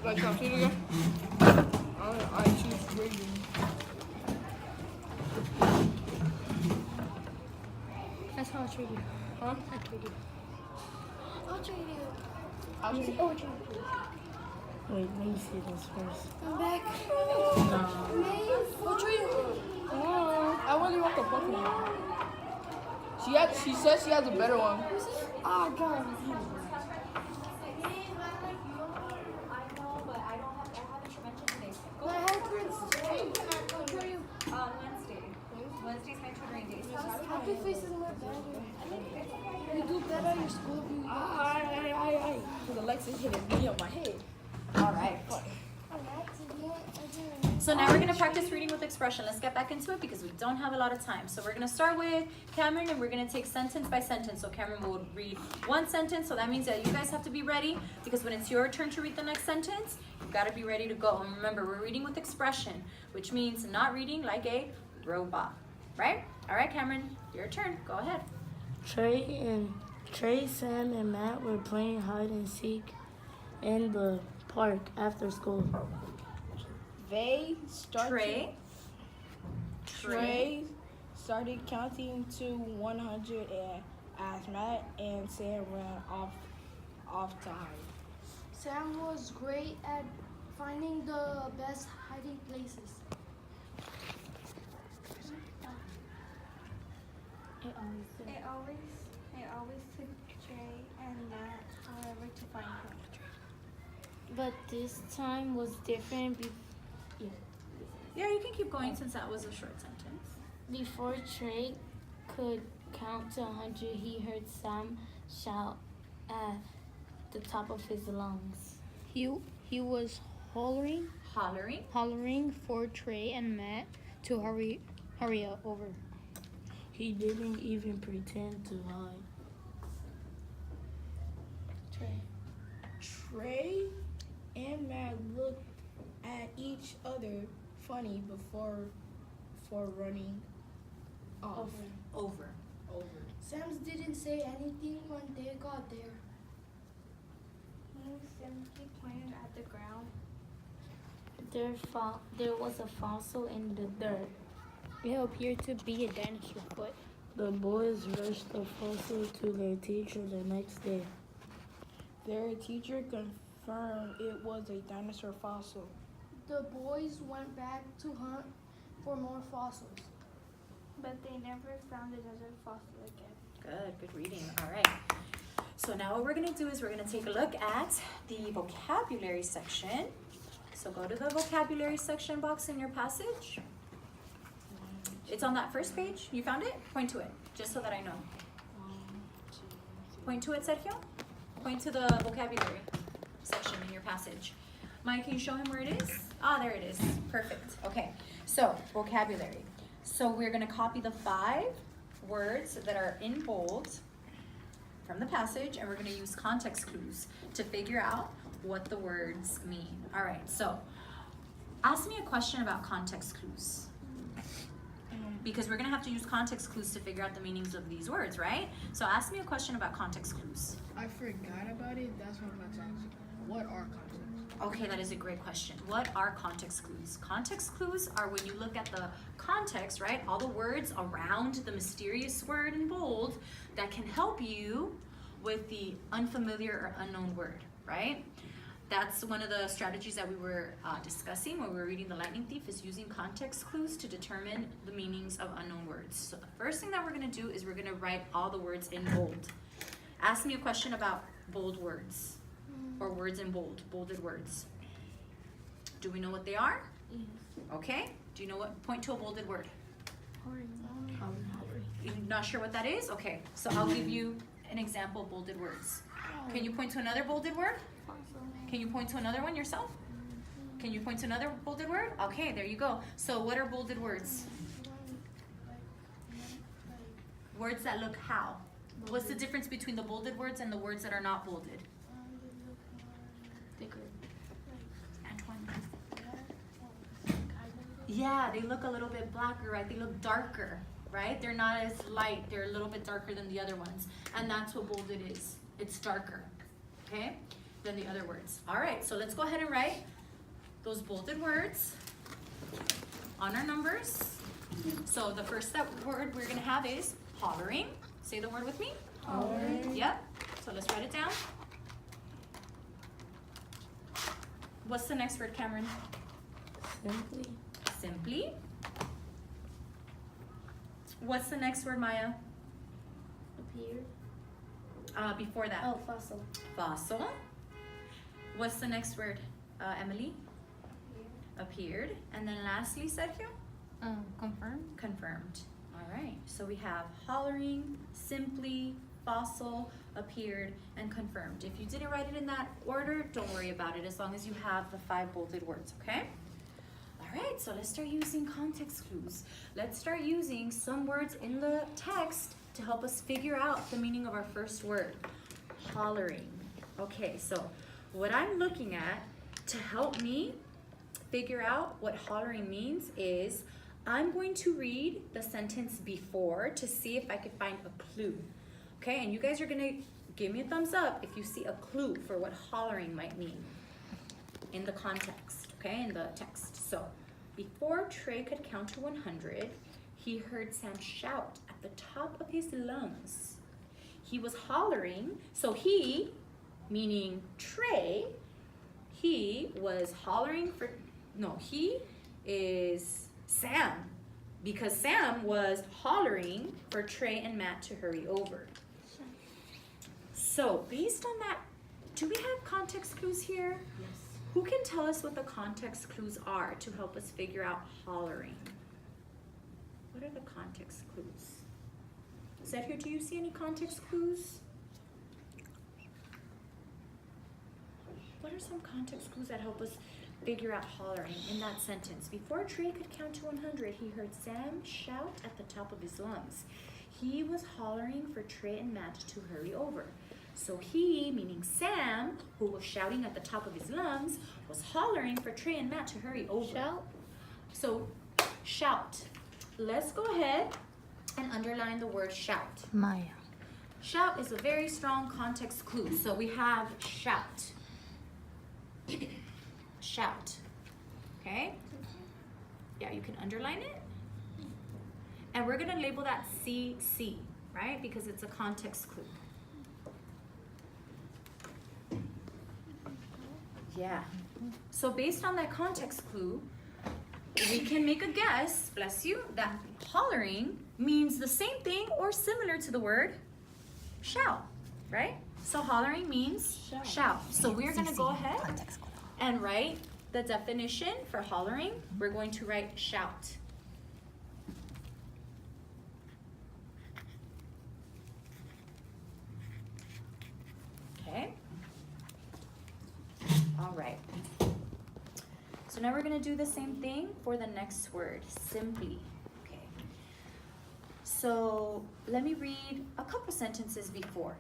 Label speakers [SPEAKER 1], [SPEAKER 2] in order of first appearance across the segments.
[SPEAKER 1] Like, can I see it again? I choose reading.
[SPEAKER 2] That's how I treat you.
[SPEAKER 1] Huh?
[SPEAKER 2] I treat you.
[SPEAKER 3] I'll trade you.
[SPEAKER 1] I'll
[SPEAKER 2] You
[SPEAKER 1] see.
[SPEAKER 2] say, oh, treat you.
[SPEAKER 4] Wait, let me see this first.
[SPEAKER 3] I'm back. I'll trade you.
[SPEAKER 1] I really want the Pokemon. She says she has a better one.
[SPEAKER 3] Oh, God. My husband's I'll trade you.
[SPEAKER 5] Wednesday's my tutoring day.
[SPEAKER 3] Happy faces more better. You do better at your school if you
[SPEAKER 1] Because Alexis hit me on my head.
[SPEAKER 5] All right. So now we're gonna practice reading with expression. Let's get back into it because we don't have a lot of time. So we're gonna start with Cameron and we're gonna take sentence by sentence. So Cameron will read one sentence. So that means that you guys have to be ready because when it's your turn to read the next sentence, you've gotta be ready to go. And remember, we're reading with expression, which means not reading like a robot, right? All right, Cameron, your turn. Go ahead.
[SPEAKER 4] Trey, Sam, and Matt were playing hide and seek in the park after school.
[SPEAKER 1] They started.
[SPEAKER 5] Trey.
[SPEAKER 1] Started counting to 100 as Matt and Sam ran off to hide.
[SPEAKER 3] Sam was great at finding the best hiding places.
[SPEAKER 6] It always took Trey and Matt forever to find him.
[SPEAKER 2] But this time was different.
[SPEAKER 5] Yeah, you can keep going since that was a short sentence.
[SPEAKER 2] Before Trey could count to 100, he heard Sam shout at the top of his lungs.
[SPEAKER 7] He was hollering for Trey and Matt to hurry over.
[SPEAKER 4] He didn't even pretend to hide.
[SPEAKER 1] Trey and Matt looked at each other funny before running off.
[SPEAKER 5] Over.
[SPEAKER 3] Sam didn't say anything when they got there.
[SPEAKER 6] He simply pointed at the ground.
[SPEAKER 2] There was a fossil in the dirt.
[SPEAKER 7] It appeared to be a dinosaur foot.
[SPEAKER 4] The boys rushed the fossil to their teacher the next day.
[SPEAKER 1] Their teacher confirmed it was a dinosaur fossil.
[SPEAKER 3] The boys went back to hunt for more fossils.
[SPEAKER 6] But they never found another fossil again.
[SPEAKER 5] Good reading. All right. So now what we're gonna do is we're gonna take a look at the vocabulary section. So go to the vocabulary section box in your passage. It's on that first page. You found it? Point to it, just so that I know. Point to it, Sergio. Point to the vocabulary section in your passage. Mike, can you show him where it is? Ah, there it is. Perfect. Okay, so vocabulary. So we're gonna copy the 5 words that are in bold from the passage, and we're gonna use context clues to figure out what the words mean. All right, so ask me a question about context clues. Because we're gonna have to use context clues to figure out the meanings of these words, right? So ask me a question about context clues.
[SPEAKER 1] I forgot about it. That's what I'm about to ask you. What are context?
[SPEAKER 5] Okay, that is a great question. What are context clues? Context clues are when you look at the context, right? All the words around the mysterious word in bold that can help you with the unfamiliar or unknown word, right? That's one of the strategies that we were discussing when we were reading The Lightning Thief, is using context clues to determine the meanings of unknown words. So the first thing that we're gonna do is we're gonna write all the words in bold. Ask me a question about bold words or words in bold, bolded words. Do we know what they are?
[SPEAKER 2] Yes.
[SPEAKER 5] Okay. Do you know what? Point to a bolded word.
[SPEAKER 2] Hurry.
[SPEAKER 5] You're not sure what that is? Okay. So I'll give you an example of bolded words. Can you point to another bolded word? Can you point to another one yourself? Can you point to another bolded word? Okay, there you go. So what are bolded words? Words that look how? What's the difference between the bolded words and the words that are not bolded? Antoine. Yeah, they look a little bit blacker, right? They look darker, right? They're not as light. They're a little bit darker than the other ones. And that's what bolded is. It's darker, okay, than the other words. All right, so let's go ahead and write those bolded words on our numbers. So the first word we're gonna have is hollering. Say the word with me. Hollering. Yep, so let's write it down. What's the next word, Cameron?
[SPEAKER 4] Simply.
[SPEAKER 5] Simply. What's the next word, Maya?
[SPEAKER 2] Appear.
[SPEAKER 5] Before that.
[SPEAKER 2] Oh, fossil.
[SPEAKER 5] Fossil. What's the next word, Emily? Appeared. And then lastly, Sergio?
[SPEAKER 7] Confirm.
[SPEAKER 5] Confirmed. All right. So we have hollering, simply, fossil, appeared, and confirmed. If you didn't write it in that order, don't worry about it as long as you have the 5 bolded words, okay? All right, so let's start using context clues. Let's start using some words in the text to help us figure out the meaning of our first word, hollering. Okay, so what I'm looking at to help me figure out what hollering means is I'm going to read the sentence before to see if I can find a clue. Okay, and you guys are gonna give me a thumbs up if you see a clue for what hollering might mean in the context, okay, in the text. So, before Trey could count to 100, he heard Sam shout at the top of his lungs. He was hollering, so he, meaning Trey, he was hollering for, no, he is Sam, because Sam was hollering for Trey and Matt to hurry over. So, based on that, do we have context clues here? Yes. Who can tell us what the context clues are to help us figure out hollering? What are the context clues? Sergio, do you see any context clues? What are some context clues that help us figure out hollering in that sentence? Before Trey could count to 100, he heard Sam shout at the top of his lungs. He was hollering for Trey and Matt to hurry over. So he, meaning Sam, who was shouting at the top of his lungs, was hollering for Trey and Matt to hurry over.
[SPEAKER 2] Shout.
[SPEAKER 5] So, shout. Let's go ahead and underline the word shout.
[SPEAKER 7] Maya.
[SPEAKER 5] Shout is a very strong context clue. So we have shout. Shout. Okay? Yeah, you can underline it. And we're gonna label that CC, right? Because it's a context clue. Yeah. So based on that context clue, we can make a guess, bless you, that hollering means the same thing or similar to the word shout, right? So hollering means shout. So we're gonna go ahead and write the definition for hollering. We're going to write shout. Okay. All right. So now we're gonna do the same thing for the next word, simply. Okay. So let me read a couple sentences before.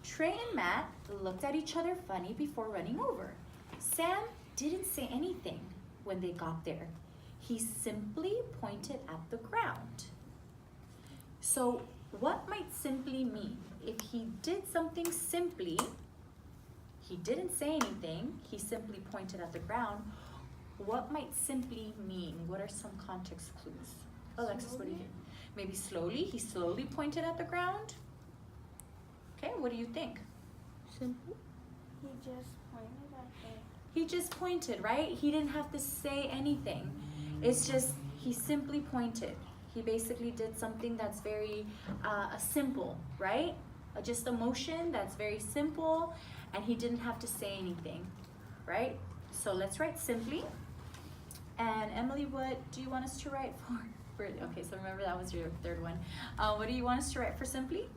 [SPEAKER 5] Trey and Matt looked at each other funny before running over. Sam didn't say anything when they got there. He simply pointed at the ground. So what might simply mean? If he did something simply, he didn't say anything, he simply pointed at the ground, what might simply mean? What are some context clues? Alexis, what do you think? Maybe slowly, he slowly pointed at the ground? Okay, what do you think?
[SPEAKER 7] Simple.
[SPEAKER 6] He just pointed at it.
[SPEAKER 5] He just pointed, right? He didn't have to say anything. It's just, he simply pointed. He basically did something that's very simple, right? Just a motion that's very simple, and he didn't have to say anything, right? So let's write simply. And Emily, what do you want us to write for? Okay, so remember that was your third one. What do you want us to write for simply?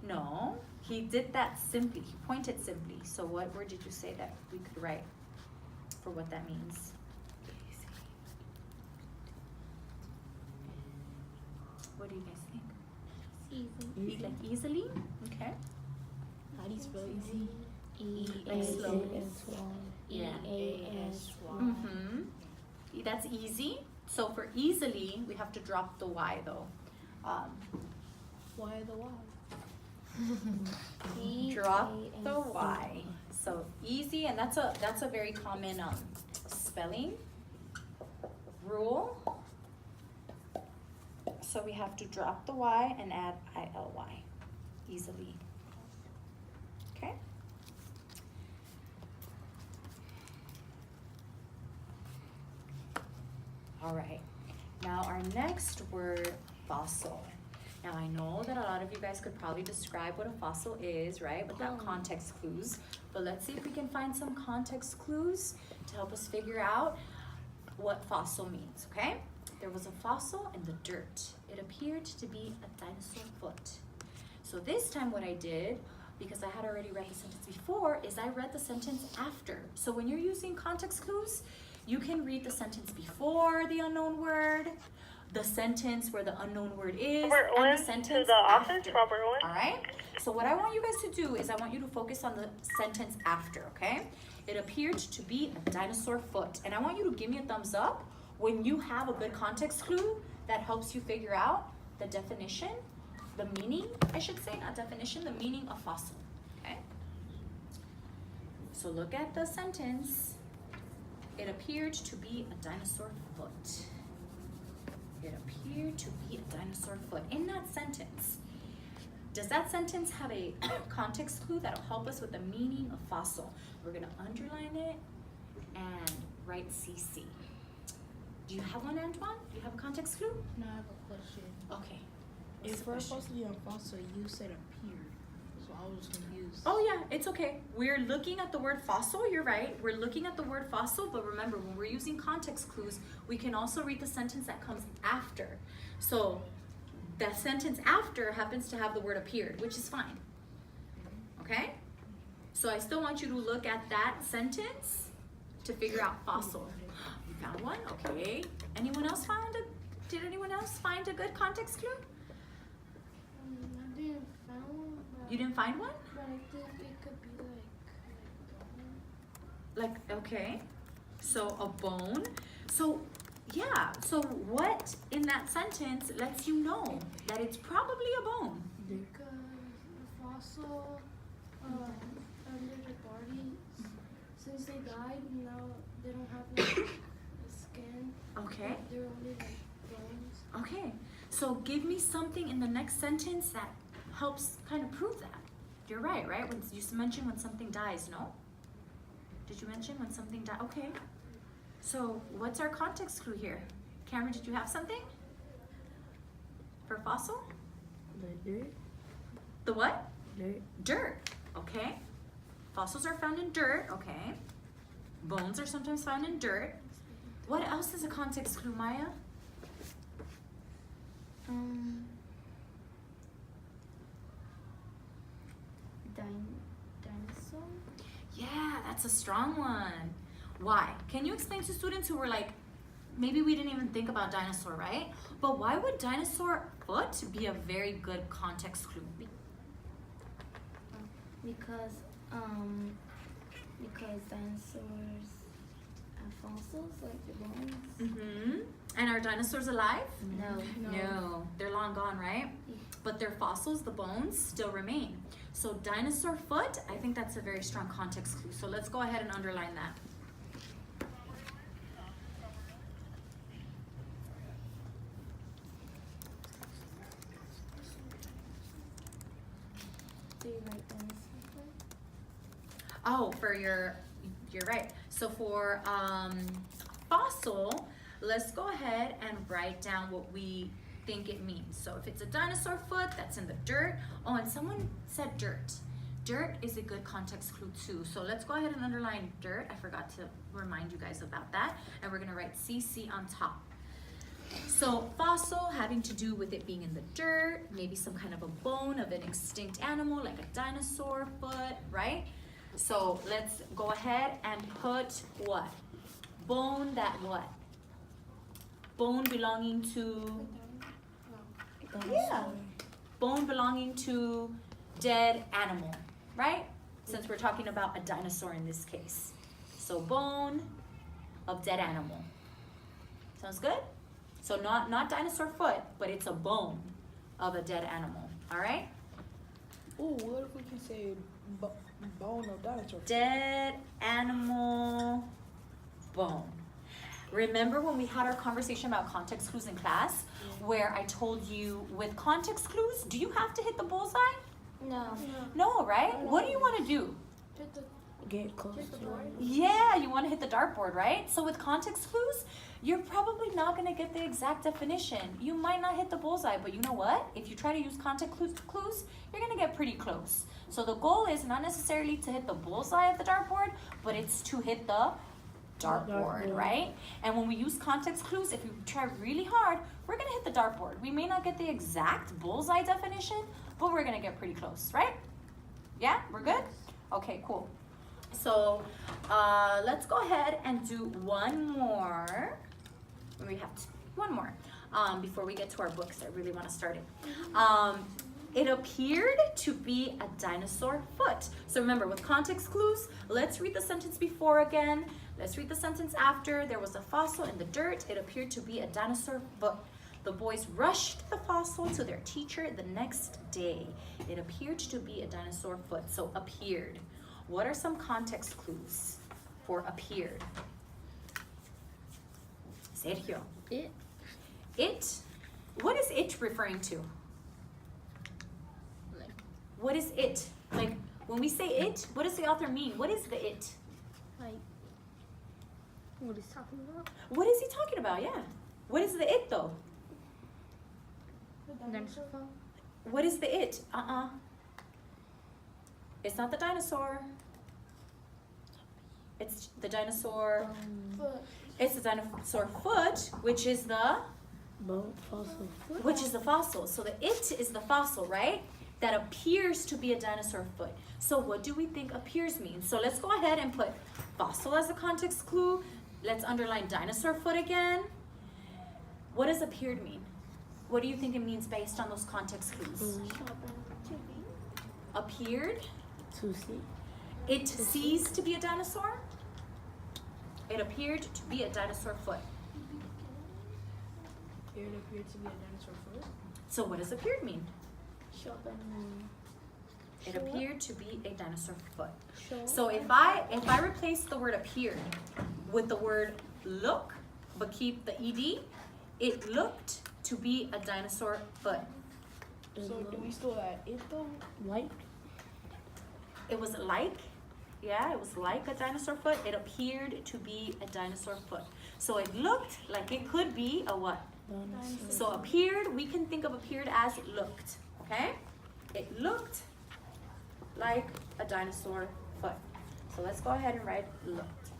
[SPEAKER 5] No, he did that simply. He pointed simply. So what word did you say that we could write for what that means? What do you guys think?
[SPEAKER 2] Easy.
[SPEAKER 5] Like easily? Okay.
[SPEAKER 1] How do you spell easy?
[SPEAKER 5] Like slowly.
[SPEAKER 4] E-A-S-Y.
[SPEAKER 5] Yeah.
[SPEAKER 4] E-A-S-Y.
[SPEAKER 5] Mm-hmm. That's easy. So for easily, we have to drop the Y though.
[SPEAKER 1] Why the why?
[SPEAKER 5] Drop the Y. So easy, and that's a very common spelling rule. So we have to drop the Y and add ILY. Easily. Okay? All right. Now our next word, fossil. Now I know that a lot of you guys could probably describe what a fossil is, right? Without context clues. But let's see if we can find some context clues to help us figure out what fossil means, okay? There was a fossil in the dirt. It appeared to be a dinosaur foot. So this time what I did, because I had already read the sentence before, is I read the sentence after. So when you're using context clues, you can read the sentence before the unknown word, the sentence where the unknown word is, and the sentence after. All right? So what I want you guys to do is I want you to focus on the sentence after, okay? It appeared to be a dinosaur foot. And I want you to give me a thumbs up when you have a good context clue that helps you figure out the definition, the meaning, I should say, not definition, the meaning of fossil, okay? So look at the sentence. It appeared to be a dinosaur foot. It appeared to be a dinosaur foot. In that sentence, does that sentence have a context clue that'll help us with the meaning of fossil? We're gonna underline it and write CC. Do you have one, Antoine? Do you have a context clue?
[SPEAKER 1] No, I have a question.
[SPEAKER 5] Okay. What's
[SPEAKER 1] If
[SPEAKER 5] the
[SPEAKER 1] we're
[SPEAKER 5] question?
[SPEAKER 1] supposed to be on fossil, you said appeared, so I was confused.
[SPEAKER 5] Oh yeah, it's okay. We're looking at the word fossil, you're right. We're looking at the word fossil, but remember, when we're using context clues, we can also read the sentence that comes after. So that sentence after happens to have the word appeared, which is fine. Okay? So I still want you to look at that sentence to figure out fossil. You found one? Okay. Anyone else did anyone else find a good context clue?
[SPEAKER 3] I didn't find one,
[SPEAKER 5] You didn't find one?
[SPEAKER 3] but I think it could be
[SPEAKER 5] Okay, so a bone. So yeah, so what in that sentence lets you know that it's probably a bone?
[SPEAKER 3] because the fossil under the body, since they died, now they don't have like the skin.
[SPEAKER 5] Okay,
[SPEAKER 3] They're only like bones.
[SPEAKER 5] okay. So give me something in the next sentence that helps kind of prove that. You're right? When you mentioned when something dies, no? Did you mention when something dies? Okay. So what's our context clue here? Cameron, did you have something? For fossil?
[SPEAKER 4] The dirt.
[SPEAKER 5] The what?
[SPEAKER 4] Dirt.
[SPEAKER 5] Dirt, okay. Fossils are found in dirt, okay. Bones are sometimes found in dirt. What else is a context clue, Maya?
[SPEAKER 2] Dinosaur?
[SPEAKER 5] Yeah, that's a strong one. Why? Can you explain to students who were like, maybe we didn't even think about dinosaur, right? But why would dinosaur foot be a very good context clue?
[SPEAKER 2] Because dinosaurs have fossils, like the bones.
[SPEAKER 5] Mm-hmm. And are dinosaurs alive?
[SPEAKER 2] No.
[SPEAKER 5] No, they're long gone, right? But their fossils, the bones, still remain. So dinosaur foot, I think that's a very strong context clue. So let's go ahead and underline that.
[SPEAKER 2] Do you write dinosaur?
[SPEAKER 5] Oh, you're right. So for fossil, let's go ahead and write down what we think it means. So if it's a dinosaur foot, that's in the dirt. Oh, and someone said dirt. Dirt is a good context clue too. So let's go ahead and underline dirt. I forgot to remind you guys about that. And we're gonna write CC on top. So fossil having to do with it being in the dirt, maybe some kind of a bone of an extinct animal like a dinosaur foot, right? So let's go ahead and put what? Bone that what? Bone belonging to, yeah, bone belonging to dead animal, right? Since we're talking about a dinosaur in this case. So bone of dead animal. Sounds good? So not dinosaur foot, but it's a bone of a dead animal. All right?
[SPEAKER 1] Ooh, what if we can say bone of dinosaur?
[SPEAKER 5] Dead animal bone. Remember when we had our conversation about context clues in class, where I told you with context clues, do you have to hit the bullseye?
[SPEAKER 2] No.
[SPEAKER 5] No, right? What do you want to do?
[SPEAKER 3] Hit the
[SPEAKER 4] Get close
[SPEAKER 3] hit the
[SPEAKER 4] to
[SPEAKER 3] board.
[SPEAKER 4] it.
[SPEAKER 5] Yeah, you want to hit the dartboard, right? So with context clues, you're probably not going to get the exact definition. You might not hit the bullseye, but you know what? If you try to use context clues, you're going to get pretty close. So the goal is not necessarily to hit the bullseye of the dartboard, but it's to hit the dartboard, right? And when we use context clues, if you try really hard, we're going to hit the dartboard. We may not get the exact bullseye definition, but we're going to get pretty close, right? Yeah, we're good? Okay, cool. So let's go ahead and do one more. We have one more before we get to our books. I really want to start it. It appeared to be a dinosaur foot. So remember, with context clues, let's read the sentence before again. Let's read the sentence after. There was a fossil in the dirt. It appeared to be a dinosaur foot. The boys rushed the fossil to their teacher the next day. It appeared to be a dinosaur foot. So appeared. What are some context clues for appeared? Sergio.
[SPEAKER 2] It.
[SPEAKER 5] It. What is it referring to?
[SPEAKER 2] Like.
[SPEAKER 5] What is it? Like, when we say it, what does the author mean? What is the it?
[SPEAKER 2] Like. What he's talking about?
[SPEAKER 5] What is he talking about? Yeah. What is the it though?
[SPEAKER 3] The dinosaur.
[SPEAKER 5] What is the it? It's not the dinosaur. It's the dinosaur.
[SPEAKER 3] Foot.
[SPEAKER 5] It's the dinosaur foot, which is the
[SPEAKER 4] Bone fossil.
[SPEAKER 5] which is the fossil. So the it is the fossil, right? That appears to be a dinosaur foot. So what do we think appears means? So let's go ahead and put fossil as a context clue. Let's underline dinosaur foot again. What does appeared mean? What do you think it means based on those context clues? Appeared.
[SPEAKER 4] To see.
[SPEAKER 5] It ceased to be a dinosaur. It appeared to be a dinosaur foot.
[SPEAKER 1] It appeared to be a dinosaur foot.
[SPEAKER 5] So what does appeared mean?
[SPEAKER 2] Shopping.
[SPEAKER 5] It appeared to be a dinosaur foot.
[SPEAKER 2] Show.
[SPEAKER 5] So if I replace the word appeared with the word look, but keep the ed, it looked to be a dinosaur foot.
[SPEAKER 1] So do we still add it though?
[SPEAKER 4] Like.
[SPEAKER 5] It was like, yeah, it was like a dinosaur foot. It appeared to be a dinosaur foot. So it looked like it could be a what?
[SPEAKER 4] Dinosaur.
[SPEAKER 5] So appeared, we can think of appeared as looked, okay? It looked like a dinosaur foot. So let's go ahead and write looked.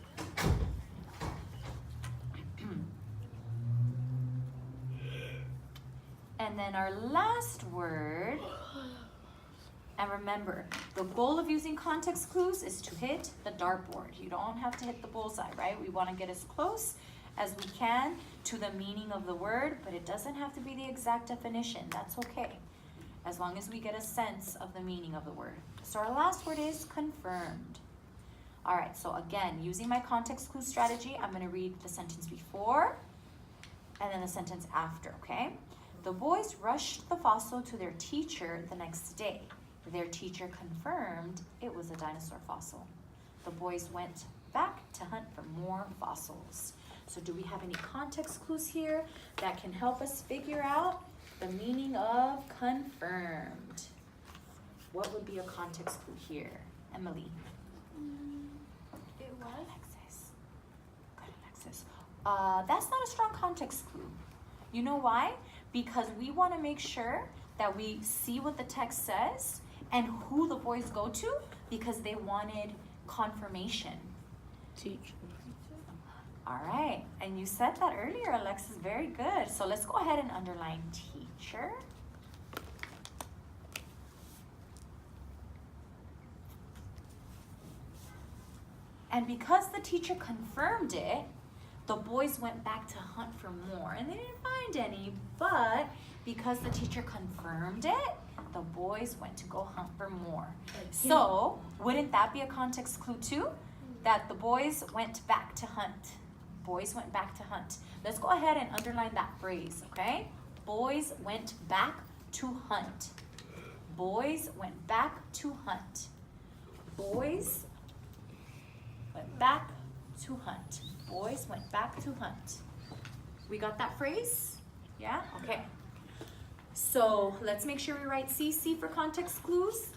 [SPEAKER 5] And then our last word, and remember, the goal of using context clues is to hit the dartboard. You don't have to hit the bullseye, right? We want to get as close as we can to the meaning of the word, but it doesn't have to be the exact definition. That's okay, as long as we get a sense of the meaning of the word. So our last word is confirmed. All right, so again, using my context clue strategy, I'm going to read the sentence before and then the sentence after, okay? The boys rushed the fossil to their teacher the next day. Their teacher confirmed it was a dinosaur fossil. The boys went back to hunt for more fossils. So do we have any context clues here that can help us figure out the meaning of confirmed? What would be a context clue here? Emily.
[SPEAKER 6] It was.
[SPEAKER 5] Alexis. Good, Alexis. That's not a strong context clue. You know why? Because we want to make sure that we see what the text says and who the boys go to, because they wanted confirmation.
[SPEAKER 4] Teacher.
[SPEAKER 5] All right, and you said that earlier, Alexis, very good. So let's go ahead and underline teacher. And because the teacher confirmed it, the boys went back to hunt for more, and they didn't find any, but because the teacher confirmed it, the boys went to go hunt for more. So, wouldn't that be a context clue too? That the boys went back to hunt Boys went back to hunt. Let's go ahead and underline that phrase, okay? Boys went back to hunt. Boys went back to hunt. Boys went back to hunt. Boys went back to hunt. We got that phrase? Yeah? Okay. So let's make sure we write CC for context clues.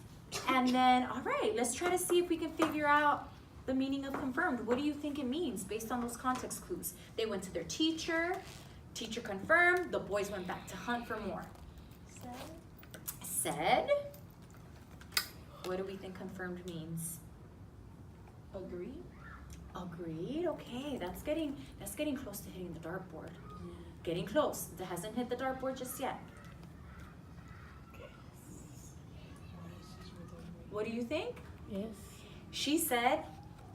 [SPEAKER 5] And then, all right, let's try to see if we can figure out the meaning of confirmed. What do you think it means based on those context clues? They went to their teacher. Teacher confirmed. The boys went back to hunt for more. Said. What do we think confirmed means?
[SPEAKER 1] Agreed.
[SPEAKER 5] Agreed. Okay, that's getting close to hitting the dartboard. Getting close. It hasn't hit the dartboard just yet. What do you think?
[SPEAKER 4] Yes.
[SPEAKER 5] She said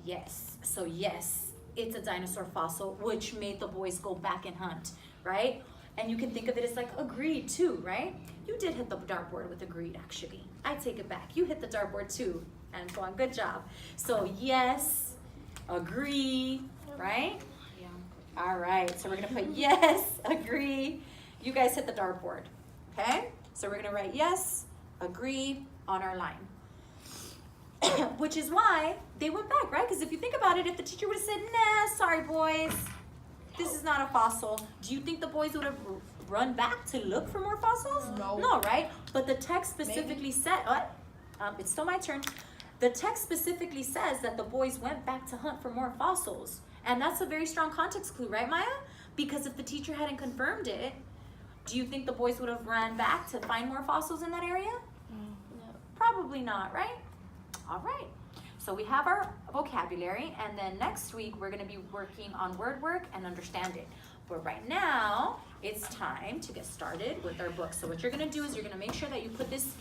[SPEAKER 5] yes. So yes, it's a dinosaur fossil, which made the boys go back and hunt, right? And you can think of it as like agreed too, right? You did hit the dartboard with agreed, actually. I take it back. You hit the dartboard too, Antoine. Good job. So yes, agree, right?
[SPEAKER 1] Yeah.
[SPEAKER 5] All right. So we're gonna put yes, agree. You guys hit the dartboard, okay? So we're gonna write yes, agree on our line. Which is why they went back, right? Because if you think about it, if the teacher would have said, nah, sorry boys, this is not a fossil, do you think the boys would have run back to look for more fossils?
[SPEAKER 1] No.
[SPEAKER 5] No, right? But the text specifically said, it's still my turn. The text specifically says that the boys went back to hunt for more fossils. And that's a very strong context clue, right, Maya? Because if the teacher hadn't confirmed it, do you think the boys would have ran back to find more fossils in that area?
[SPEAKER 2] No.
[SPEAKER 5] Probably not, right? All right. So we have our vocabulary, and then next week we're going to be working on word work and understand it. But right now, it's time to get started with our book. So what you're going to do is you're going to make sure that you put this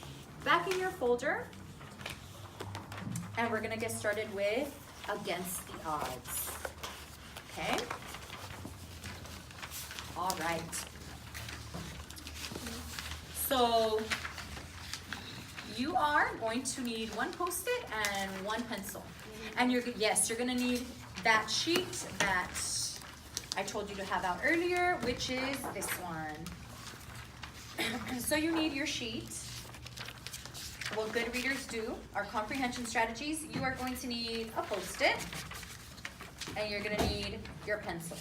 [SPEAKER 5] back in your folder, and we're going to get started with Against the Odds. Okay? All right. So you are going to need one Post-it and one pencil. And you're gonna need that sheet that I told you to have out earlier, which is this one. So you need your sheet. What good readers do, our comprehension strategies, you are going to need a Post-it, and you're gonna need your pencil.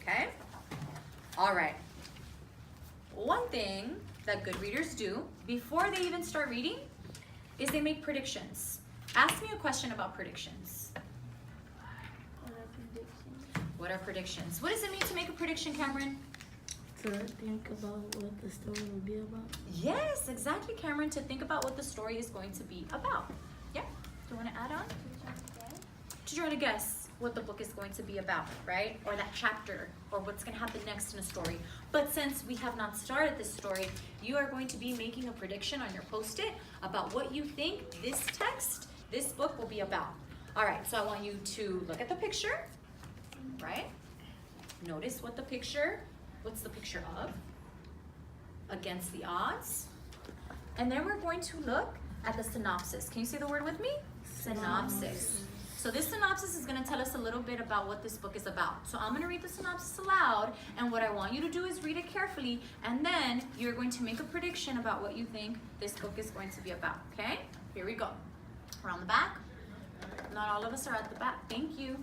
[SPEAKER 5] Okay? All right. One thing that good readers do before they even start reading is they make predictions. Ask me a question about predictions. What are predictions? What does it mean to make a prediction, Cameron?
[SPEAKER 4] To think about what the story will be about.
[SPEAKER 5] Yes, exactly, Cameron, to think about what the story is going to be about. Yeah? Do you want to add on? To try to guess what the book is going to be about, right? Or that chapter, or what's going to happen next in a story. But since we have not started this story, you are going to be making a prediction on your Post-it about what you think this book will be about. All right, so I want you to look at the picture, right? Notice what's the picture of? Against the Odds. And then we're going to look at the synopsis. Can you say the word with me? Synopsis. So this synopsis is going to tell us a little bit about what this book is about. So I'm going to read the synopsis aloud, and what I want you to do is read it carefully, and then you're going to make a prediction about what you think this book is going to be about, okay? Here we go. Around the back. Not all of us are at the back. Thank you.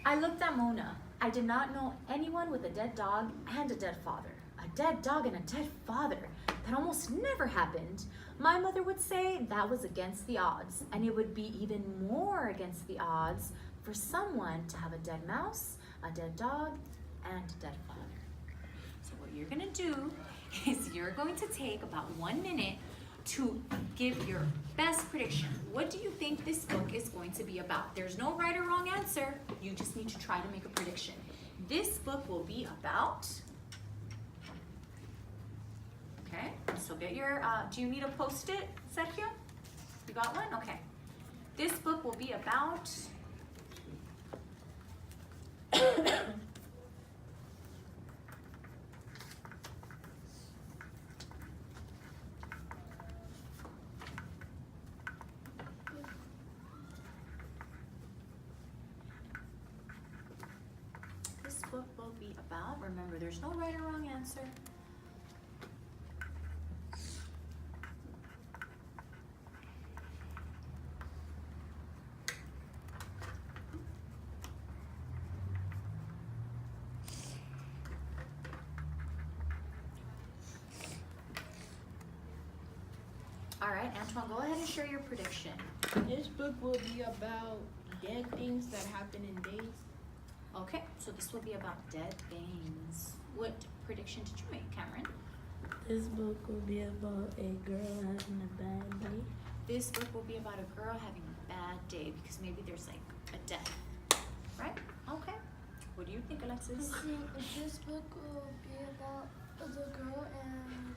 [SPEAKER 5] I looked at Mona. I did not know anyone with a dead dog and a dead father. A dead dog and a dead father. That almost never happened. My mother would say that was against the odds, and it would be even more against the odds for someone to have a dead mouse, a dead dog, and a dead father. So what you're gonna do is you're going to take about 1 minute to give your best prediction. What do you think this book is going to be about? There's no right or wrong answer. You just need to try to make a prediction. This book will be about... Okay, so get your, do you need a Post-it, Sergio? You got one? Okay. This book will be about... about. Remember, there's no right or wrong answer. All right, Antoine, go ahead and share your prediction.
[SPEAKER 1] This book will be about dead things that happen in days.
[SPEAKER 5] Okay, so this will be about dead things. What prediction did you make, Cameron?
[SPEAKER 4] This book will be about a girl having a bad day.
[SPEAKER 5] This book will be about a girl having a bad day because maybe there's like a death, right? Okay. What do you think, Alexis?
[SPEAKER 3] I think this book will be about the girl and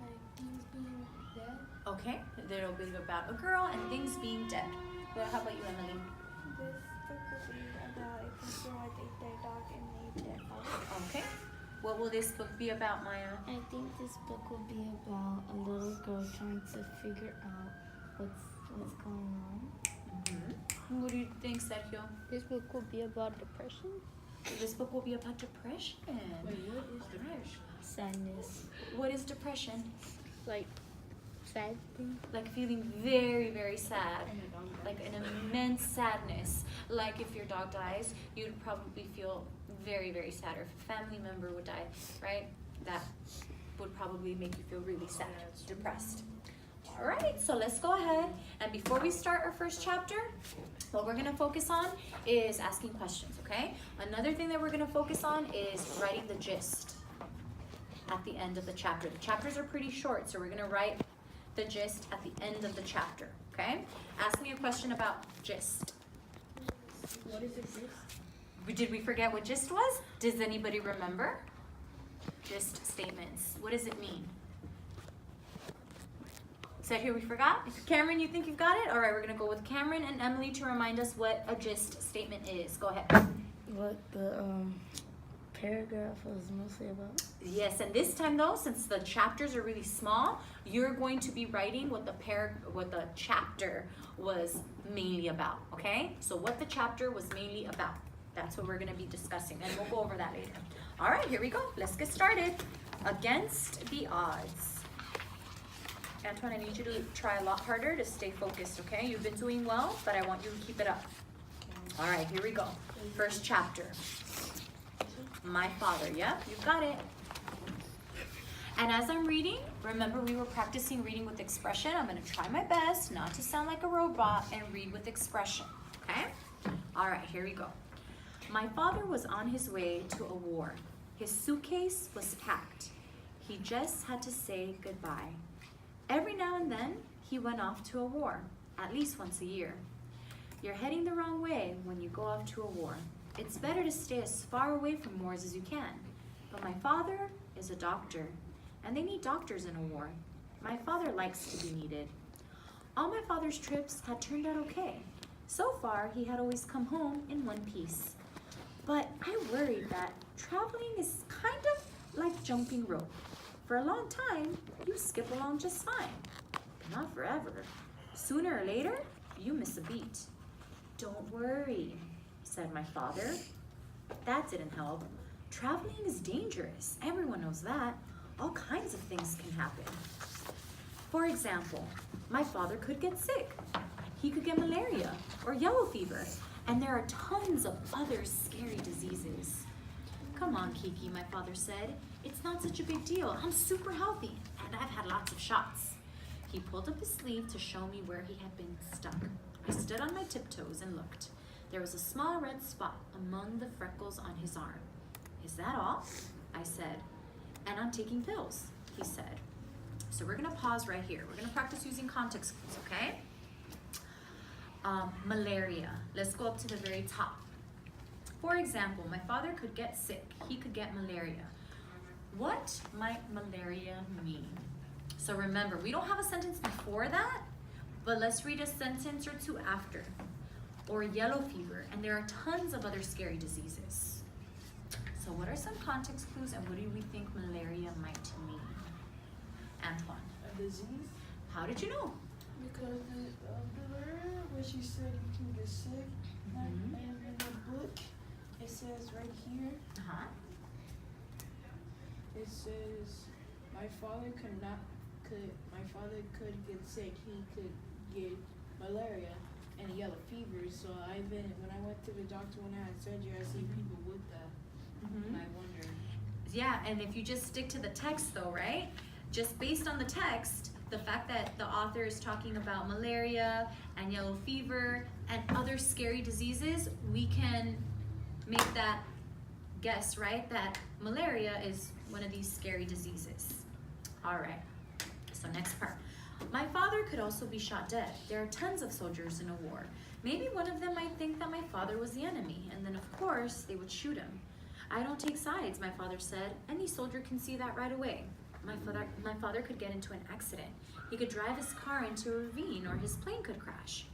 [SPEAKER 3] like things being dead.
[SPEAKER 5] Okay, there'll be about a girl and things being dead. Well, how about you, Emily?
[SPEAKER 6] This book will be about a person with a dead dog and a dead dog.
[SPEAKER 5] Okay. What will this book be about, Maya?
[SPEAKER 2] I think this book will be about a little girl trying to figure out what's going on.
[SPEAKER 5] Mm-hmm. What do you think, Sergio?
[SPEAKER 7] This book will be about depression.
[SPEAKER 5] This book will be about depression.
[SPEAKER 1] Wait, what is depression?
[SPEAKER 2] Sadness.
[SPEAKER 5] What is depression?
[SPEAKER 7] Like sad things.
[SPEAKER 5] Like feeling very, very sad.
[SPEAKER 1] And a dog died.
[SPEAKER 5] Like an immense sadness. Like if your dog dies, you'd probably feel very, very sad. Or if a family member would die, right? That would probably make you feel really sad, depressed. All right, so let's go ahead. And before we start our first chapter, what we're gonna focus on is asking questions, okay? Another thing that we're gonna focus on is writing the gist at the end of the chapter. The chapters are pretty short, so we're gonna write the gist at the end of the chapter, okay? Ask me a question about gist.
[SPEAKER 1] What is it? This?
[SPEAKER 5] Did we forget what gist was? Does anybody remember? Gist statements. What does it mean? So here we forgot. Cameron, you think you've got it? All right, we're gonna go with Cameron and Emily to remind us what a gist statement is. Go ahead.
[SPEAKER 4] What the paragraph was mostly about.
[SPEAKER 5] Yes, and this time though, since the chapters are really small, you're going to be writing what the chapter was mainly about, okay? So what the chapter was mainly about. That's what we're gonna be discussing, and we'll go over that later. All right, here we go. Let's get started. Against the odds. Antoine, I need you to try a lot harder to stay focused, okay? You've been doing well, but I want you to keep it up. All right, here we go. First chapter. My father, yep, you've got it. And as I'm reading, remember we were practicing reading with expression. I'm gonna try my best not to sound like a robot and read with expression, okay? All right, here we go. My father was on his way to a war. His suitcase was packed. He just had to say goodbye. Every now and then, he went off to a war, at least once a year. You're heading the wrong way when you go off to a war. It's better to stay as far away from wars as you can. But my father is a doctor, and they need doctors in a war. My father likes to be needed. All my father's trips had turned out okay. So far, he had always come home in one piece. But I worried that traveling is kind of like jumping rope. For a long time, you skip along just fine. But not forever. Sooner or later, you miss a beat. Don't worry, said my father. That didn't help. Traveling is dangerous. Everyone knows that. All kinds of things can happen. For example, my father could get sick. He could get malaria or yellow fever. And there are tons of other scary diseases. Come on, Kiki, my father said. It's not such a big deal. I'm super healthy, and I've had lots of shots. He pulled up his sleeve to show me where he had been stuck. I stood on my tiptoes and looked. There was a small red spot among the freckles on his arm. Is that all? I said. And I'm taking pills, he said. So we're gonna pause right here. We're gonna practice using context clues, okay? Malaria. Let's go up to the very top. For example, my father could get sick. He could get malaria. What might malaria mean? So remember, we don't have a sentence before that, but let's read a sentence or two after. Or yellow fever, and there are tons of other scary diseases. So what are some context clues, and what do we think malaria might mean? Antoine.
[SPEAKER 1] A disease?
[SPEAKER 5] How did you know?
[SPEAKER 3] Because the letter where she said you can get sick, and in the book,
[SPEAKER 1] It says right here,
[SPEAKER 5] Uh-huh.
[SPEAKER 1] it says my father could get sick. He could get malaria and yellow fever. So when I went to the doctor when I had surgery, I see people with that.
[SPEAKER 5] Mm-hmm.
[SPEAKER 1] And I wonder.
[SPEAKER 5] Yeah, and if you just stick to the text though, right? Just based on the text, the fact that the author is talking about malaria and yellow fever and other scary diseases, we can make that guess, right? That malaria is one of these scary diseases. All right, so next part. My father could also be shot dead. There are tons of soldiers in a war. Maybe one of them might think that my father was the enemy, and then of course they would shoot him. I don't take sides, my father said. Any soldier can see that right away. My father could get into an accident. He could drive his car into a ravine, or his plane could crash.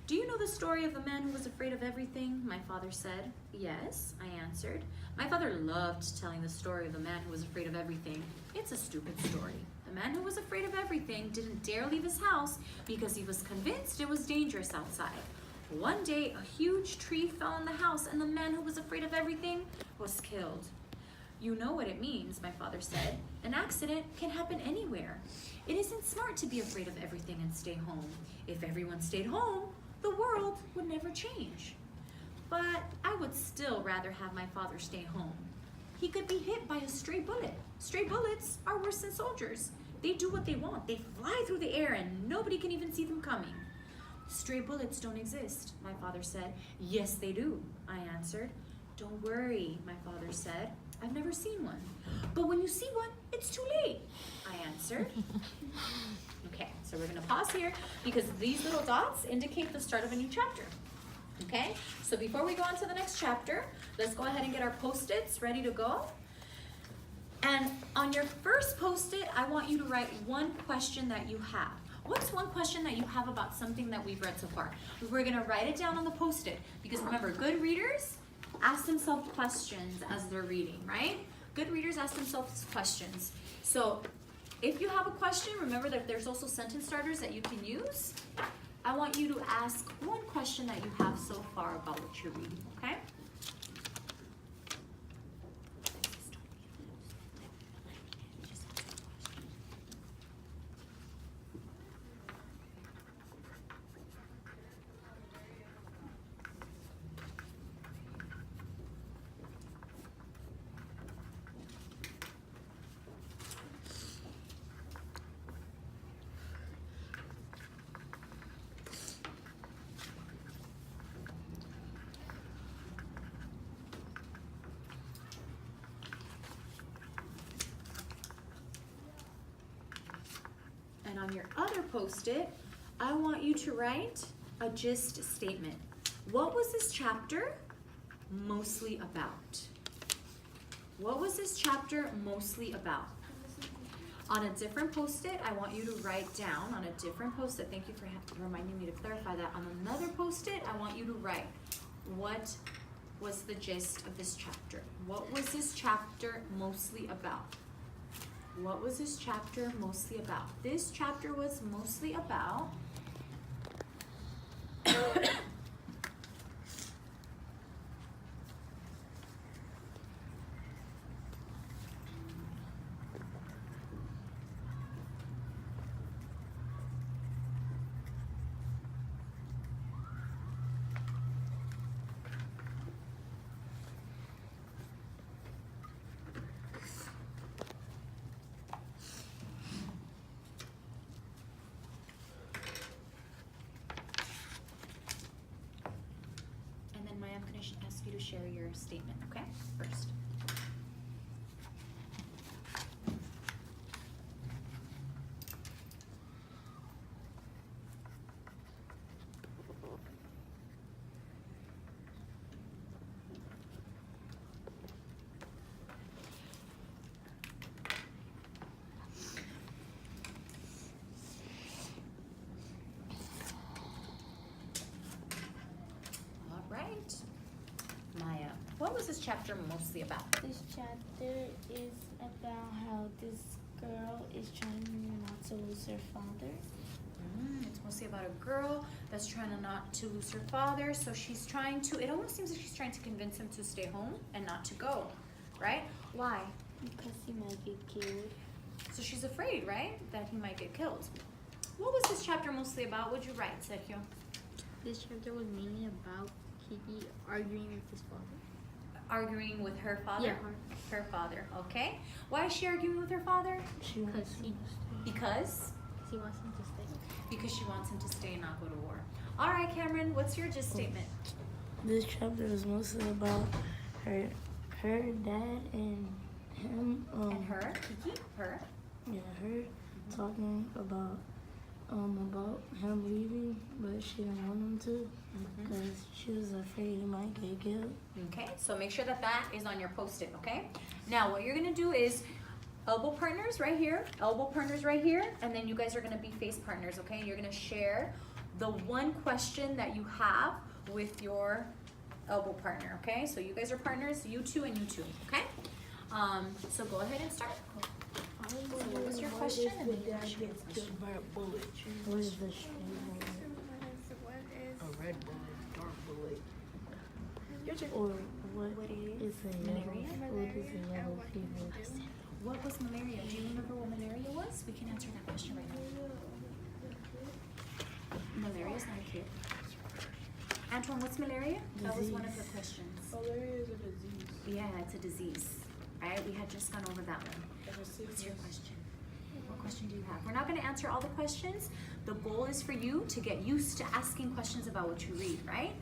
[SPEAKER 5] Do you know the story of the man who was afraid of everything? My father said. Yes, I answered. My father loved telling the story of the man who was afraid of everything. It's a stupid story. The man who was afraid of everything didn't dare leave his house because he was convinced it was dangerous outside. One day, a huge tree fell on the house, and the man who was afraid of everything was killed. You know what it means, my father said. An accident can happen anywhere. It isn't smart to be afraid of everything and stay home. If everyone stayed home, the world would never change. But I would still rather have my father stay home. He could be hit by a stray bullet. Stray bullets are worse than soldiers. They do what they want. They fly through the air and nobody can even see them coming. Stray bullets don't exist, my father said. Yes, they do, I answered. Don't worry, my father said. I've never seen one. But when you see one, it's too late, I answered. Okay, so we're gonna pause here because these little dots indicate the start of a new chapter. Okay, so before we go on to the next chapter, let's go ahead and get our Post-its ready to go. And on your first Post-it, I want you to write one question that you have. What's one question that you have about something that we've read so far? We're gonna write it down on the Post-it because remember, good readers ask themselves questions as they're reading, right? Good readers ask themselves questions. So if you have a question, remember that there's also sentence starters that you can use. I want you to ask one question that you have so far about what you're reading, okay? And on your other Post-it, I want you to write a gist statement. What was this chapter mostly about? What was this chapter mostly about? On a different Post-it, I want you to write down on a different Post-it. Thank you for reminding me to clarify that. On another Post-it, I want you to write what was the gist of this chapter? What was this chapter mostly about? What was this chapter mostly about? This chapter was mostly about I'm going to ask you to share your statement, okay? First. All right. Maya, what was this chapter mostly about?
[SPEAKER 2] This chapter is about how this girl is trying not to lose her father.
[SPEAKER 5] It's mostly about a girl that's trying to not to lose her father. So she's trying to, it almost seems like she's trying to convince him to stay home and not to go, right? Why?
[SPEAKER 2] Because he might get killed.
[SPEAKER 5] So she's afraid, right? That he might get killed. What was this chapter mostly about? What'd you write, Sergio?
[SPEAKER 7] This chapter was mainly about Kiki arguing with his father.
[SPEAKER 5] Arguing with her father?
[SPEAKER 7] Yeah.
[SPEAKER 5] Her father, okay. Why is she arguing with her father?
[SPEAKER 4] She wants
[SPEAKER 7] Because he,
[SPEAKER 5] Because?
[SPEAKER 7] he wants him to stay.
[SPEAKER 5] Because she wants him to stay and not go to war. All right, Cameron, what's your gist statement?
[SPEAKER 4] This chapter is mostly about her dad and him.
[SPEAKER 5] And her? Kiki? Her?
[SPEAKER 4] Yeah, her talking about him leaving, but she didn't want him to because she was afraid he might get killed.
[SPEAKER 5] Okay, so make sure that that is on your post-it, okay? Now, what you're gonna do is elbow partners right here, and then you guys are gonna be face partners, okay? You're gonna share the one question that you have with your elbow partner, okay? So you guys are partners, you two and you two, okay? So go ahead and start. So what was your question? And then you can share your question.
[SPEAKER 1] by a bullet.
[SPEAKER 4] What is the shade?
[SPEAKER 1] A red bullet, dark bullet.
[SPEAKER 4] Or what is a yellow?
[SPEAKER 5] Malaria?
[SPEAKER 4] What is a yellow fever?
[SPEAKER 5] What was malaria? Do you remember what malaria was? We can answer that question right now. Malaria is not a kid. Antoine, what's malaria? That was one of the questions.
[SPEAKER 1] Malaria is a disease.
[SPEAKER 5] Yeah, it's a disease, right? We had just gone over that one. What's your question? What question do you have? We're not going to answer all the questions. The goal is for you to get used to asking questions about what you read, right?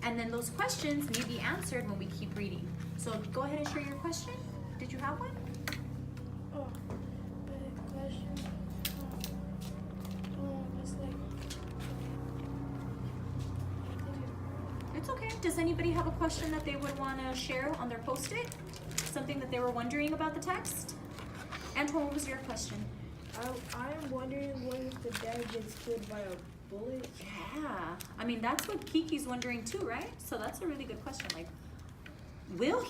[SPEAKER 5] And then those questions may be answered when we keep reading. So go ahead and share your question. Did you have one?
[SPEAKER 3] Oh, but question. It's like.
[SPEAKER 5] It's okay. Does anybody have a question that they would want to share on their post-it? Something that they were wondering about the text? Antoine, what was your question?
[SPEAKER 1] I am wondering what if the dad gets killed by a bullet?
[SPEAKER 5] Yeah. I mean, that's what Kiki's wondering too, right? So that's a really good question. Like, will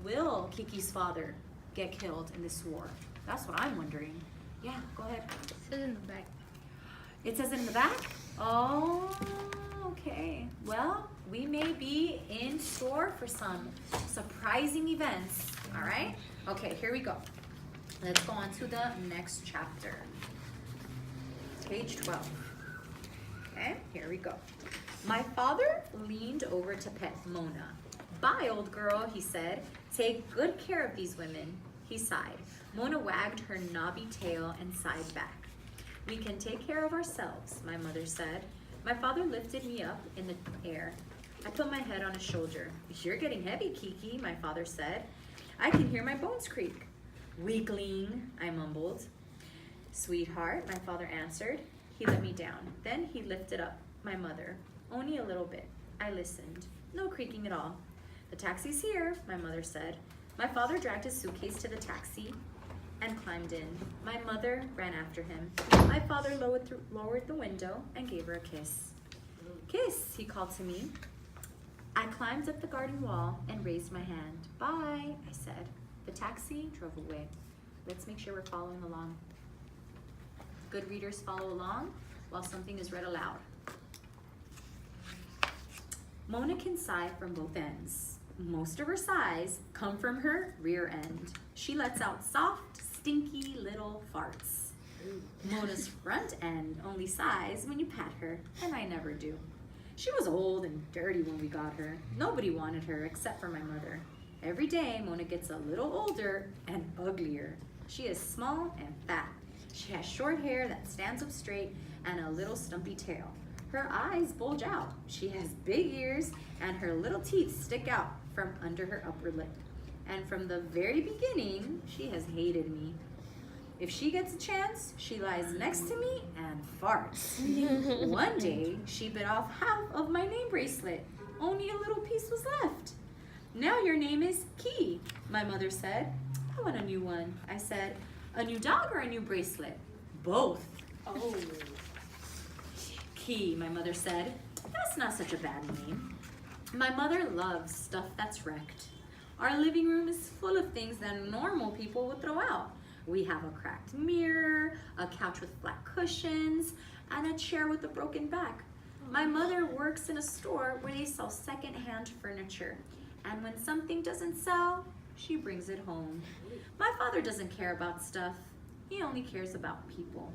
[SPEAKER 5] Will Kiki's father get killed in this war? That's what I'm wondering. Yeah, go ahead.
[SPEAKER 7] It says in the back.
[SPEAKER 5] It says it in the back? Oh, okay. Well, we may be in store for some surprising events, all right? Okay, here we go. Let's go on to the next chapter. Page 12. Okay, here we go. My father leaned over to pet Mona. Bye, old girl, he said. Take good care of these women. He sighed. Mona wagged her knobby tail and sighed back. We can take care of ourselves, my mother said. My father lifted me up in the air. I put my head on his shoulder. You're getting heavy, Kiki, my father said. I can hear my bones creak. Weakling, I mumbled. Sweetheart, my father answered. He let me down. Then he lifted up my mother. Only a little bit. I listened. No creaking at all. The taxi's here, my mother said. My father dragged his suitcase to the taxi and climbed in. My mother ran after him. My father lowered the window and gave her a kiss. Kiss, he called to me. I climbed up the garden wall and raised my hand. Bye, I said. The taxi drove away. Let's make sure we're following along. Good readers follow along while something is read aloud. Mona can sigh from both ends. Most of her sighs come from her rear end. She lets out soft, stinky little farts. Mona's front end only sighs when you pat her, and I never do. She was old and dirty when we got her. Nobody wanted her except for my mother. Every day, Mona gets a little older and uglier. She is small and fat. She has short hair that stands up straight and a little stumpy tail. Her eyes bulge out. She has big ears and her little teeth stick out from under her upper lip. And from the very beginning, she has hated me. If she gets a chance, she lies next to me and farts. One day, she bit off half of my name bracelet. Only a little piece was left. Now your name is Key, my mother said. I want a new one, I said. A new dog or a new bracelet? Both.
[SPEAKER 1] Oh.
[SPEAKER 5] Key, my mother said. That's not such a bad name. My mother loves stuff that's wrecked. Our living room is full of things that normal people would throw out. We have a cracked mirror, a couch with flat cushions, and a chair with a broken back. My mother works in a store where they sell second-hand furniture. And when something doesn't sell, she brings it home. My father doesn't care about stuff. He only cares about people.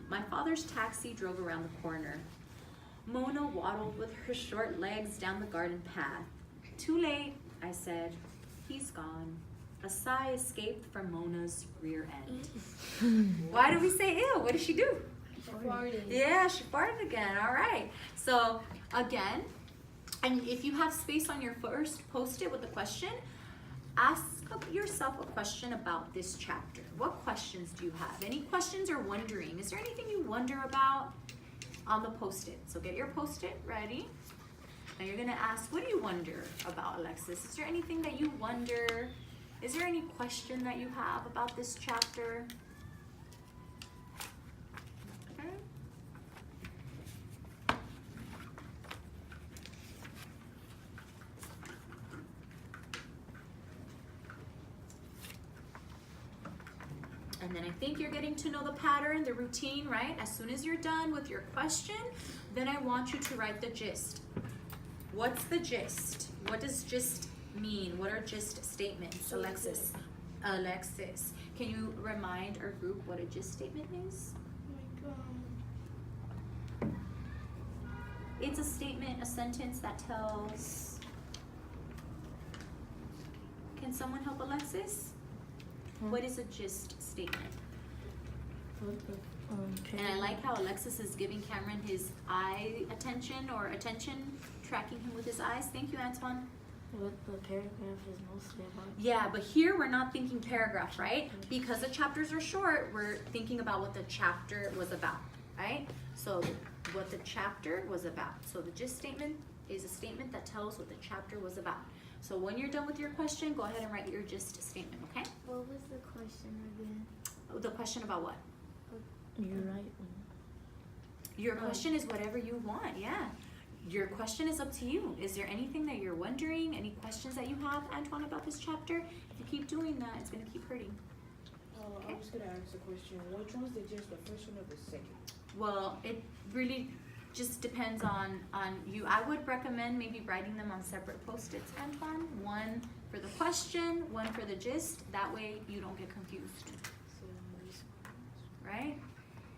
[SPEAKER 5] My father's taxi drove around the corner. Mona waddled with her short legs down the garden path. Too late, I said. He's gone. A sigh escaped from Mona's rear end. Why do we say ew? What did she do?
[SPEAKER 1] Farted.
[SPEAKER 5] Yeah, she farted again. All right. So again, and if you have space on your first post-it with a question, ask yourself a question about this chapter. What questions do you have? Any questions or wondering? Is there anything you wonder about on the post-it? So get your post-it ready. Now you're gonna ask, what do you wonder about, Alexis? Is there anything that you wonder? Is there any question that you have about this chapter? Okay. And then I think you're getting to know the pattern, the routine, right? As soon as you're done with your question, then I want you to write the gist. What's the gist? What does gist mean? What are gist statements? Alexis, can you remind our group what a gist statement is? It's a statement, a sentence that tells... Can someone help Alexis? What is a gist statement? And I like how Alexis is giving Cameron his eye attention, or attention, tracking him with his eyes. Thank you, Antoine.
[SPEAKER 4] What the paragraph is mostly about.
[SPEAKER 5] Yeah, but here we're not thinking paragraph, right? Because the chapters are short, we're thinking about what the chapter was about, right? So what the chapter was about. So the gist statement is a statement that tells what the chapter was about. So when you're done with your question, go ahead and write your gist statement, okay?
[SPEAKER 7] What was the question again?
[SPEAKER 5] The question about what?
[SPEAKER 4] You're right.
[SPEAKER 5] Your question is whatever you want, yeah. Your question is up to you. Is there anything that you're wondering? Any questions that you have, Antoine, about this chapter? If you keep doing that, it's gonna keep hurting.
[SPEAKER 1] I was gonna ask a question. Which one's the gist, the first one or the second?
[SPEAKER 5] Well, it really just depends on you. I would recommend maybe writing them on separate post-its, Antoine. One for the question, one for the gist. That way you don't get confused, right?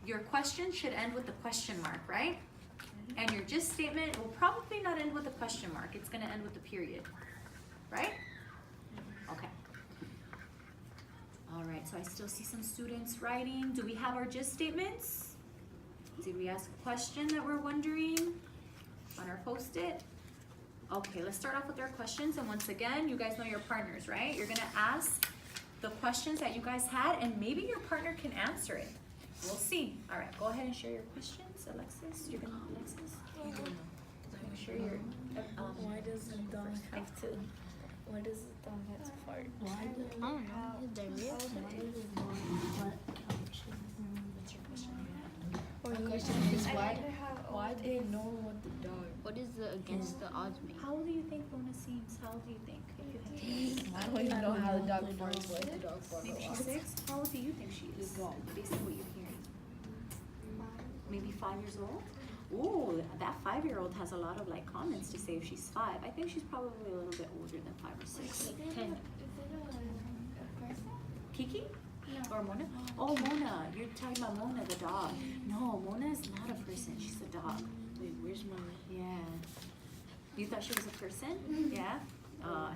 [SPEAKER 5] Your question should end with the question mark, right? And your gist statement will probably not end with a question mark. It's gonna end with a period, right? Okay. All right, so I still see some students writing. Do we have our gist statements? Did we ask a question that we're wondering on our post-it? Okay, let's start off with our questions. And once again, you guys know your partners, right? You're gonna ask the questions that you guys had, and maybe your partner can answer it. We'll see. All right, go ahead and share your questions, Alexis. You're gonna, Alexis? Share your,
[SPEAKER 4] Why does the dog have to? Why does the dog have to fart? Why
[SPEAKER 7] I don't know. Diarrhea?
[SPEAKER 1] Why they know what the dog?
[SPEAKER 7] What is the against the odds make?
[SPEAKER 5] how old do you think Luna seems? How old do you think? If you had to guess?
[SPEAKER 1] I don't even know how the dog farts, but the dog farts.
[SPEAKER 5] Maybe she's 6? How old do you think she is? Based on what you're hearing. Maybe 5 years old? Ooh, that 5-year-old has a lot of like comments to say if she's 5. I think she's probably a little bit older than 5 or 6.
[SPEAKER 7] 10.
[SPEAKER 5] Kiki? Or Mona? Oh, Mona. You're talking about Mona, the dog. No, Mona is not a person. She's a dog.
[SPEAKER 1] Wait, where's my?
[SPEAKER 5] Yeah. You thought she was a person? Yeah?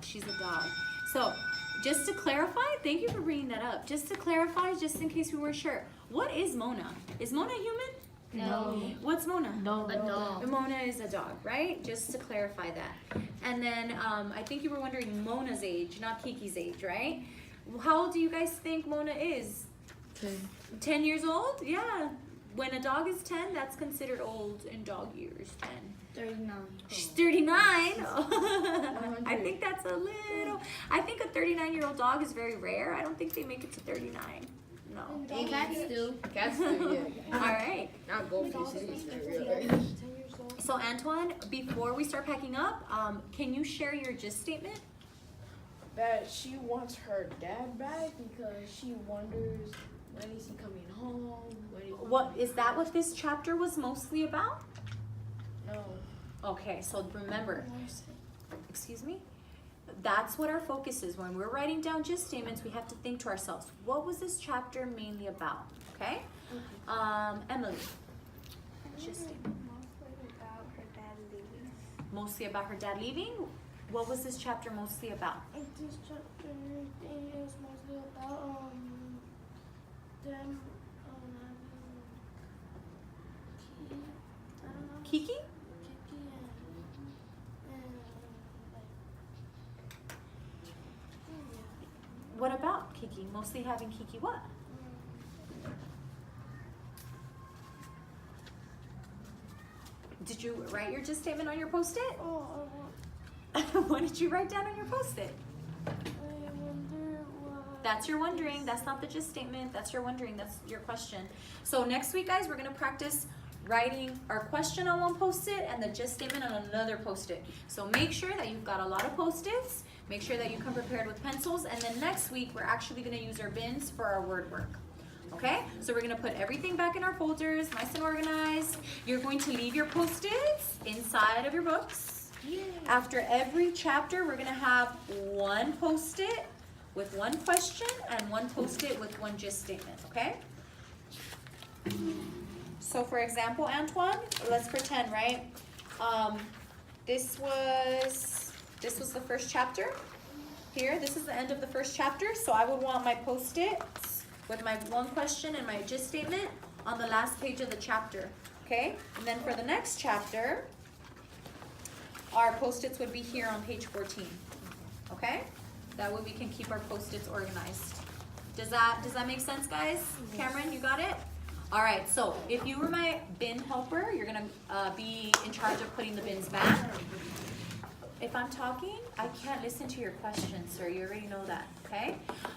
[SPEAKER 5] She's a dog. So, just to clarify, thank you for bringing that up. Just to clarify, just in case we weren't sure, what is Mona? Is Mona human?
[SPEAKER 7] No.
[SPEAKER 5] What's Mona?
[SPEAKER 7] A dog.
[SPEAKER 5] Mona is a dog, right? Just to clarify that. And then I think you were wondering Mona's age, not Kiki's age, right? How old do you guys think Mona is? 10 years old? Yeah. When a dog is 10, that's considered old in dog years. 10.
[SPEAKER 7] 39.
[SPEAKER 5] She's 39. I think that's a little. I think a 39-year-old dog is very rare. I don't think they make it to 39. No.
[SPEAKER 7] Cats do.
[SPEAKER 1] Cats do, yeah.
[SPEAKER 5] All right.
[SPEAKER 1] Not goldfish.
[SPEAKER 5] So Antoine, before we start packing up, can you share your gist statement?
[SPEAKER 1] that she wants her dad back because she wonders when is he coming home.
[SPEAKER 5] What is that? What this chapter was mostly about?
[SPEAKER 1] No.
[SPEAKER 5] Okay, so remember, excuse me? That's what our focus is. When we're writing down gist statements, we have to think to ourselves, what was this chapter mainly about? Okay? Emily. Gist statement.
[SPEAKER 6] Mostly about her dad leaving.
[SPEAKER 5] Mostly about her dad leaving? What was this chapter mostly about?
[SPEAKER 3] And this chapter thing is mostly about them having I don't know.
[SPEAKER 5] Kiki?
[SPEAKER 3] Kiki and like
[SPEAKER 5] What about Kiki? Mostly having Kiki what? Did you write your gist statement on your post-it? What did you write down on your post-it?
[SPEAKER 3] I wonder what.
[SPEAKER 5] That's your wondering. That's not the gist statement. That's your wondering. That's your question. So next week, guys, we're going to practice writing our question on one post-it and the gist statement on another post-it. So make sure that you've got a lot of post-its. Make sure that you come prepared with pencils. And then next week, we're actually going to use our bins for our word work. Okay? So we're going to put everything back in our folders, nice and organized. You're going to leave your post-its inside of your books. After every chapter, we're going to have one post-it with one question and one post-it with one gist statement, okay? So for example, Antoine, let's pretend, right? This was the first chapter. Here, this is the end of the first chapter. So I would want my post-its with my one question and my gist statement on the last page of the chapter, okay? And then for the next chapter, our post-its would be here on page 14, okay? That way we can keep our post-its organized. Does that make sense, guys? Cameron, you got it? All right, so if you were my bin helper, you're gonna be in charge of putting the bins back. If I'm talking, I can't listen to your questions, sir. You already know that, okay?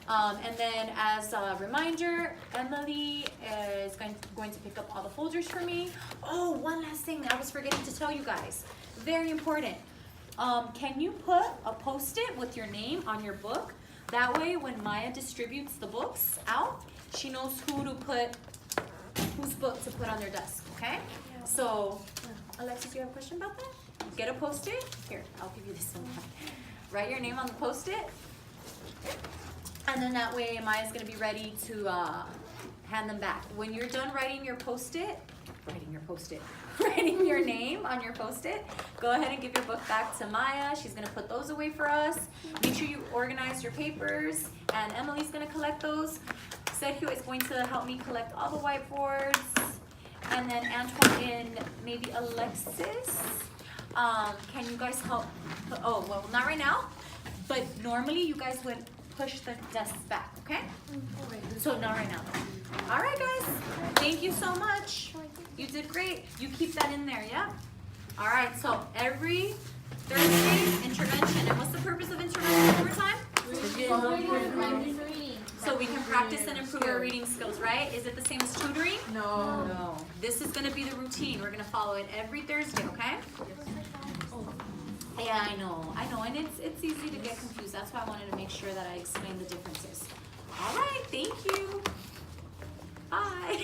[SPEAKER 5] And then as a reminder, Emily is going to pick up all the folders for me. Oh, one last thing I was forgetting to tell you guys. Very important. Can you put a post-it with your name on your book? That way, when Maya distributes the books out, she knows whose book to put on their desk, okay? Yeah. So, Alexis, do you have a question about that? Get a post-it. Here, I'll give you this one. Write your name on the post-it. And then that way, Maya's gonna be ready to hand them back. When you're done writing your name on your post-it, go ahead and give your book back to Maya. She's gonna put those away for us. Make sure you organize your papers, and Emily's gonna collect those. Sergio is going to help me collect all the whiteboards, and then Antoine and maybe Alexis. Can you guys help? Oh, well, not right now, but normally you guys would push the desks back, okay? So not right now. All right, guys. Thank you so much. You did great. You keep that in there, yeah? All right, so every Thursday, intervention. And what's the purpose of intervention over time? So we can practice and improve our reading skills, right? Is it the same as tutoring?
[SPEAKER 1] No.
[SPEAKER 5] No. This is going to be the routine. We're going to follow it every Thursday, okay? Yeah, I know. And it's easy to get confused. That's why I wanted to make sure that I explained the differences. All right, thank you. Bye.